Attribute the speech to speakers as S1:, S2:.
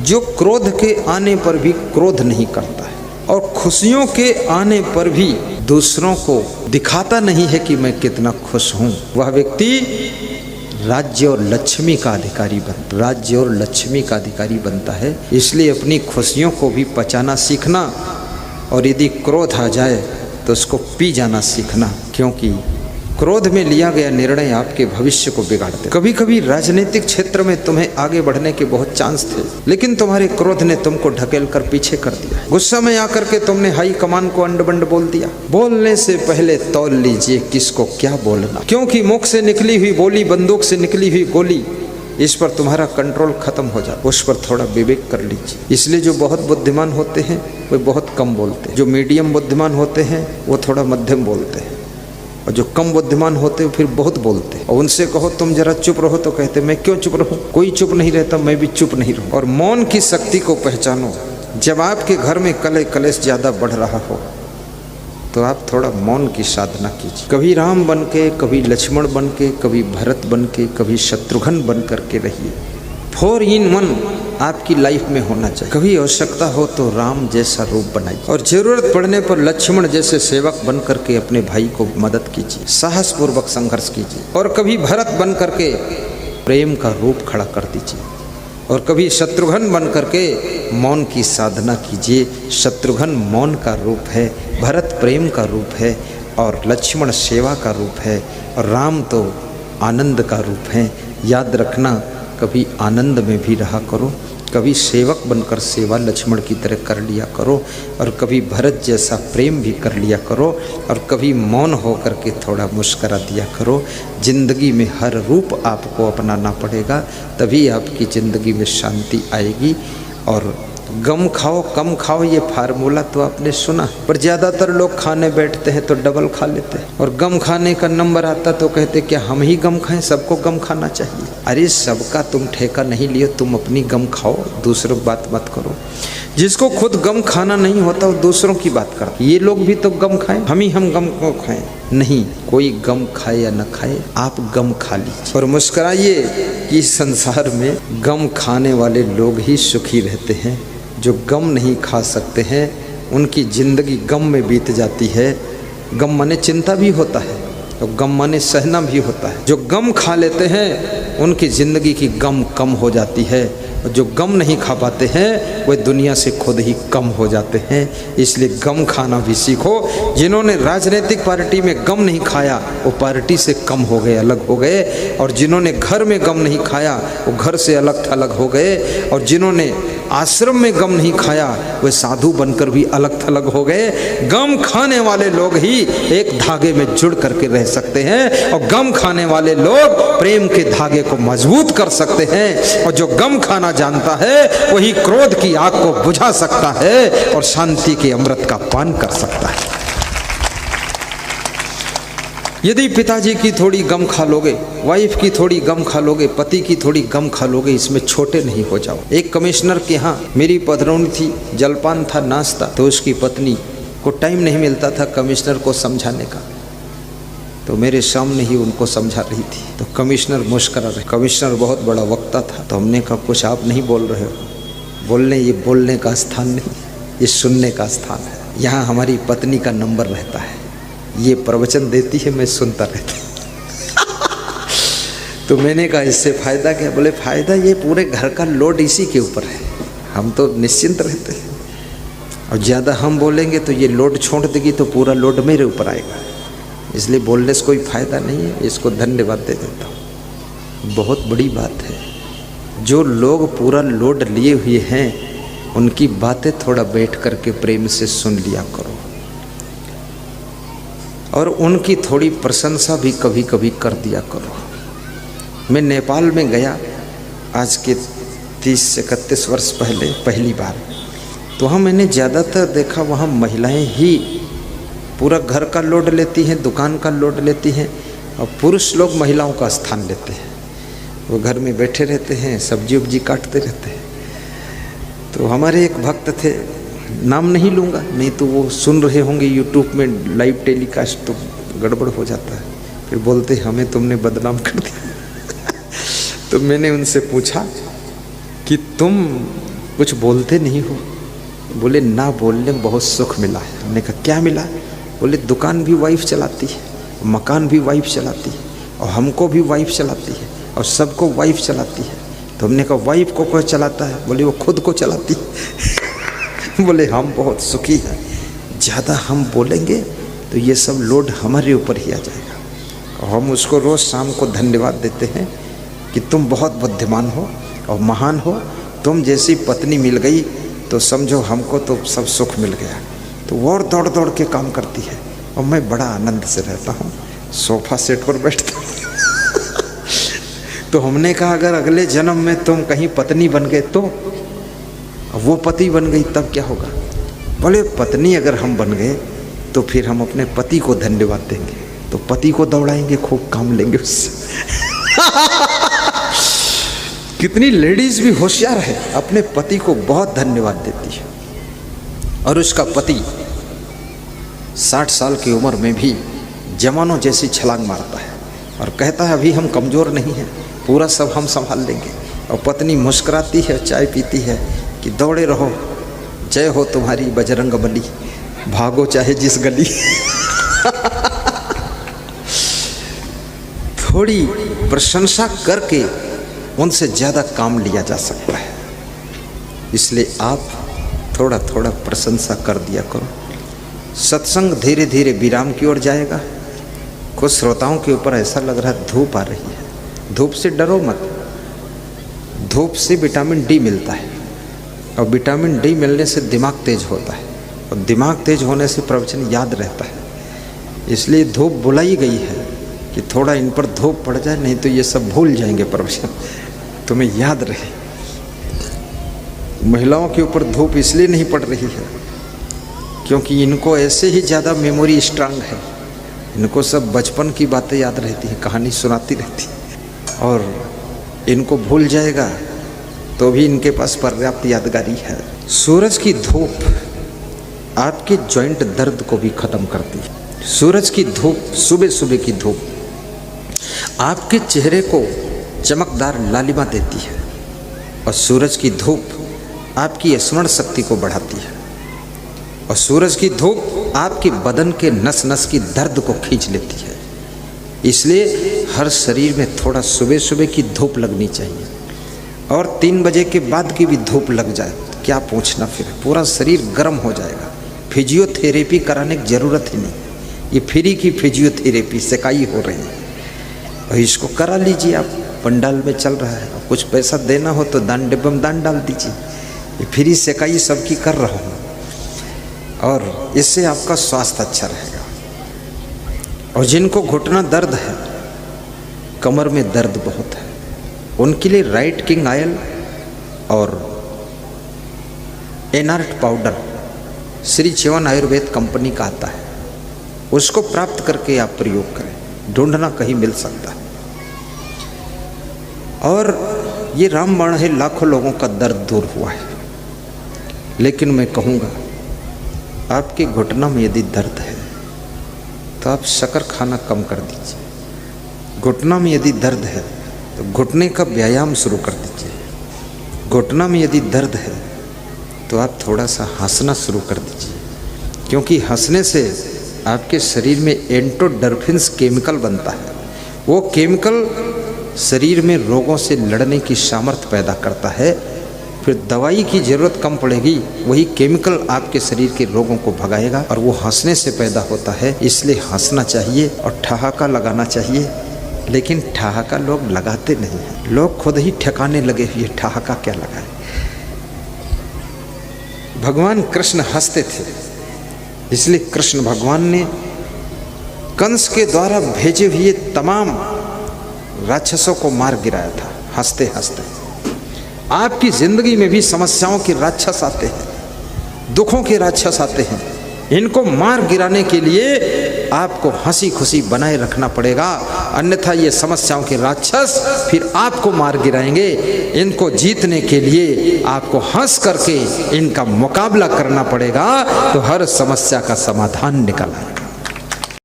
S1: जो क्रोध के आने पर भी क्रोध नहीं करता है और खुशियों के आने पर भी दूसरों को दिखाता नहीं है कि मैं कितना खुश हूँ, वह व्यक्ति राज्य और लक्ष्मी का अधिकारी बनता है। इसलिए अपनी खुशियों को भी पचाना सीखना और यदि क्रोध आ जाए तो उसको पी जाना सीखना, क्योंकि क्रोध में लिया गया निर्णय आपके भविष्य को बिगाड़ते। कभी कभी राजनीतिक क्षेत्र में तुम्हें आगे बढ़ने के बहुत चांस थे, लेकिन तुम्हारे क्रोध ने तुमको ढकेल कर पीछे कर दिया। गुस्सा में आकर के तुमने हाई कमान को अंड बंड बोल दिया। बोलने से पहले तौल लीजिए किसको क्या बोलना, क्योंकि मुख से निकली हुई बोली, बंदूक से निकली हुई गोली, इस पर तुम्हारा कंट्रोल खत्म हो जाता, उस पर थोड़ा विवेक कर लीजिए। इसलिए जो बहुत बुद्धिमान होते हैं वे बहुत कम बोलते हैं, जो मीडियम बुद्धिमान होते हैं वो थोड़ा मध्यम बोलते हैं, और जो कम बुद्धिमान होते हैं फिर बहुत बोलते हैं। और उनसे कहो तुम जरा चुप रहो तो कहते मैं क्यों चुप रहूं, कोई चुप नहीं रहता, मैं भी चुप नहीं रहूं। और मौन की शक्ति को पहचानो। जब आपके घर में कलेश ज्यादा बढ़ रहा हो तो आप थोड़ा मौन की साधना कीजिए। कभी राम बन के, कभी लक्ष्मण बन के, कभी भरत बन के, कभी शत्रुघ्न बन करके रहिए। 4 in 1 आपकी लाइफ में होना चाहिए। कभी आवश्यकता हो तो राम जैसा रूप बनाइए और जरूरत पड़ने पर लक्ष्मण जैसे सेवक बन करके अपने भाई को मदद कीजिए, साहस पूर्वक संघर्ष कीजिए। और कभी भरत बन करके प्रेम का रूप खड़ा कर दीजिए, और कभी शत्रुघ्न बन करके मौन की साधना कीजिए। शत्रुघ्न मौन का रूप है, भरत प्रेम का रूप है, और लक्ष्मण सेवा का रूप है, और राम तो आनंद का रूप है। याद रखना, कभी आनंद में भी रहा करो, कभी सेवक बनकर सेवा लक्ष्मण की तरह कर लिया करो, और कभी भरत जैसा प्रेम भी कर लिया करो, और कभी मौन हो करके थोड़ा मुस्करा दिया करो। जिंदगी में हर रूप आपको अपनाना पड़ेगा, तभी आपकी ज़िंदगी में शांति आएगी। और गम खाओ कम खाओ ये फार्मूला तो आपने सुना, पर ज़्यादातर लोग खाने बैठते हैं तो डबल खा लेते हैं, और गम खाने का नंबर आता तो कहते क्या हम ही गम खाएं, सबको गम खाना चाहिए। अरे सबका तुम ठेका नहीं लियो, तुम अपनी गम खाओ, दूसरों की बात मत करो। जिसको खुद गम खाना नहीं होता वो दूसरों की बात करता। ये लोग भी तो गम खाएं, हम गम को खाएं। नहीं, कोई गम खाए या न खाए, आप गम खा लीजिए और मुस्कुराइए कि संसार में गम खाने वाले लोग ही सुखी रहते हैं। जो गम नहीं खा सकते हैं उनकी ज़िंदगी गम में बीत जाती है। गम माने चिंता भी होता है, तो गम माने सहना भी होता है। जो गम खा लेते हैं उनकी ज़िंदगी की गम कम हो जाती है, और जो गम नहीं खा पाते हैं वे दुनिया से खुद ही कम हो जाते हैं। इसलिए गम खाना भी सीखो। जिन्होंने राजनीतिक पार्टी में गम नहीं खाया वो पार्टी से कम हो गए, अलग हो गए, और जिन्होंने घर में गम नहीं खाया वो घर से अलग थलग हो गए, और जिन्होंने आश्रम में गम नहीं खाया वे साधु बनकर भी अलग थलग हो गए। गम खाने वाले लोग ही एक धागे में जुड़ करके रह सकते हैं, और गम खाने वाले लोग प्रेम के धागे को मजबूत कर सकते हैं। और जो गम खाना जानता है वही क्रोध की आग को बुझा सकता है और शांति के अमृत का पान कर सकता है। यदि पिताजी की थोड़ी गम खा लोगे, वाइफ की थोड़ी गम खा लोगे, पति की थोड़ी गम खा लोगे, इसमें छोटे नहीं हो जाओ। एक कमिश्नर के यहाँ मेरी पधरौनी थी, जलपान था, नाश्ता, तो उसकी पत्नी को टाइम नहीं मिलता था कमिश्नर को समझाने का, तो मेरे सामने ही उनको समझा रही थी। तो कमिश्नर मुस्कुरा रहे। कमिश्नर बहुत बड़ा वक्ता था, तो हमने कहा कुछ आप नहीं बोल रहे हो, ये बोलने का स्थान नहीं, ये सुनने का स्थान है। यहाँ हमारी पत्नी का नंबर रहता है, ये प्रवचन देती है, मैं सुनता रहता तो मैंने कहा इससे फ़ायदा क्या? बोले फ़ायदा ये पूरे घर का लोड इसी के ऊपर है, हम तो निश्चिंत रहते हैं, और ज़्यादा हम बोलेंगे तो ये लोड छोड़ देगी तो पूरा लोड मेरे ऊपर आएगा, इसलिए बोलने से कोई फ़ायदा नहीं है। इसको धन्यवाद दे देता हूँ। बहुत बड़ी बात है, जो लोग पूरा लोड लिए हुए हैं उनकी बातें थोड़ा बैठ करके प्रेम से सुन लिया करो, और उनकी थोड़ी प्रशंसा भी कभी कभी कर दिया करो। मैं नेपाल में गया आज के 30 से 31 वर्ष पहले पहली बार, तो वहाँ मैंने ज़्यादातर देखा वहाँ महिलाएं ही पूरा घर का लोड लेती हैं, दुकान का लोड लेती हैं, और पुरुष लोग महिलाओं का स्थान लेते हैं। वो घर में बैठे रहते हैं, सब्जी उब्जी काटते रहते हैं। तो हमारे एक भक्त थे, नाम नहीं लूँगा, नहीं तो वो सुन रहे होंगे यूट्यूब में लाइव टेलीकास्ट, तो गड़बड़ हो जाता है, फिर बोलते हमें तुमने बदनाम कर दिया तो मैंने उनसे पूछा कि तुम कुछ बोलते नहीं हो? बोले ना बोलने में बहुत सुख मिला है। हमने कहा क्या मिला? बोले दुकान भी वाइफ चलाती है, मकान भी वाइफ चलाती है, और हमको भी वाइफ चलाती है, और सबको वाइफ चलाती है। तो हमने कहा वाइफ को कौन चलाता है? बोले वो खुद को चलाती है। बोले हम बहुत सुखी हैं, ज़्यादा हम बोलेंगे तो ये सब लोड हमारे ऊपर ही आ जाएगा। और हम उसको रोज़ शाम को धन्यवाद देते हैं कि तुम बहुत बुद्धिमान हो और महान हो, तुम जैसी पत्नी मिल गई तो समझो हमको तो सब सुख मिल गया। तो वो और दौड़ दौड़ के काम करती है और मैं बड़ा आनंद से रहता हूँ, सोफा सेट पर बैठता हूँ। तो हमने कहा अगर अगले जन्म में तुम कहीं पत्नी बन गए तो, वो पति बन गई तब क्या होगा? बोले पत्नी अगर हम बन गए तो फिर हम अपने पति को धन्यवाद देंगे, तो पति को दौड़ाएंगे, खूब काम लेंगे उससे। कितनी लेडीज भी होशियार है, अपने पति को बहुत धन्यवाद देती है, और उसका पति 60 साल की उम्र में भी जवानों जैसी छलांग मारता है और कहता है अभी हम कमज़ोर नहीं हैं, पूरा सब हम संभाल लेंगे। और पत्नी मुस्कुराती है, चाय पीती है कि दौड़े रहो, जय हो तुम्हारी बजरंग बली, भागो चाहे जिस गली। थोड़ी प्रशंसा करके उनसे ज़्यादा काम लिया जा सकता है, इसलिए आप थोड़ा थोड़ा प्रशंसा कर दिया करो। सत्संग धीरे धीरे विराम की ओर जाएगा। कुछ श्रोताओं के ऊपर ऐसा लग रहा है धूप आ रही है। धूप से डरो मत, धूप से विटामिन डी मिलता है, और विटामिन डी मिलने से दिमाग तेज होता है, और दिमाग तेज होने से प्रवचन याद रहता है। इसलिए धूप बुलाई गई है कि थोड़ा इन पर धूप पड़ जाए, नहीं तो ये सब भूल जाएंगे प्रवचन, तुम्हें याद रहे। महिलाओं के ऊपर धूप इसलिए नहीं पड़ रही है क्योंकि इनको ऐसे ही ज़्यादा मेमोरी स्ट्रांग है, इनको सब बचपन की बातें याद रहती हैं, कहानी सुनाती रहती है, और इनको भूल जाएगा तो भी इनके पास पर्याप्त यादगारी है। सूरज की धूप आपके जॉइंट दर्द को भी ख़त्म करती है। सूरज की धूप, सुबह सुबह की धूप आपके चेहरे को चमकदार लालिमा देती है, और सूरज की धूप आपकी स्मरण शक्ति को बढ़ाती है, और सूरज की धूप आपके बदन के नस नस की दर्द को खींच लेती है। इसलिए हर शरीर में थोड़ा सुबह सुबह की धूप लगनी चाहिए, और 3 बजे के बाद की भी धूप लग जाए तो क्या पूछना, फिर पूरा शरीर गर्म हो जाएगा। फिजियोथेरेपी कराने की ज़रूरत ही नहीं, ये फ्री की फिजियोथेरेपी सेकाई हो रही है, और इसको करा लीजिए। आप पंडाल में चल रहा है, कुछ पैसा देना हो तो दान डिब्बे में दान डाल दीजिए। ये फ्री सेकाई सबकी कर रहा हूँ, और इससे आपका स्वास्थ्य अच्छा रहेगा। और जिनको घुटना दर्द है, कमर में दर्द बहुत है, उनके लिए राइट किंग ऑयल और एनार्ट पाउडर श्री च्यवन आयुर्वेद कंपनी का आता है, उसको प्राप्त करके आप प्रयोग करें, ढूंढना कहीं मिल सकता है। और ये रामबाण है, लाखों लोगों का दर्द दूर हुआ है। लेकिन मैं कहूँगा आपके घुटना में यदि दर्द है तो आप शक्कर खाना कम कर दीजिए। घुटना में यदि दर्द है तो घुटने का व्यायाम शुरू कर दीजिए। घुटना में यदि दर्द है तो आप थोड़ा सा हंसना शुरू कर दीजिए, क्योंकि हंसने से आपके शरीर में एंडोर्फिन्स केमिकल बनता है। वो केमिकल शरीर में रोगों से लड़ने की सामर्थ्य पैदा करता है, फिर दवाई की ज़रूरत कम पड़ेगी, वही केमिकल आपके शरीर के रोगों को भगाएगा, और वो हंसने से पैदा होता है। इसलिए हंसना चाहिए और ठहाका लगाना चाहिए, लेकिन ठहाका लोग लगाते नहीं हैं, लोग खुद ही ठिकाने लगे हुए, ठहाका क्या लगाए। भगवान कृष्ण हंसते थे, इसलिए कृष्ण भगवान ने कंस के द्वारा भेजे हुए तमाम राक्षसों को मार गिराया था हंसते हंसते। आपकी जिंदगी में भी समस्याओं के राक्षस आते हैं, दुखों के राक्षस आते हैं, इनको मार गिराने के लिए आपको हंसी खुशी बनाए रखना पड़ेगा, अन्यथा ये समस्याओं के राक्षस फिर आपको मार गिराएंगे। इनको जीतने के लिए आपको हंस करके इनका मुकाबला करना पड़ेगा, तो हर समस्या का समाधान निकल आएगा।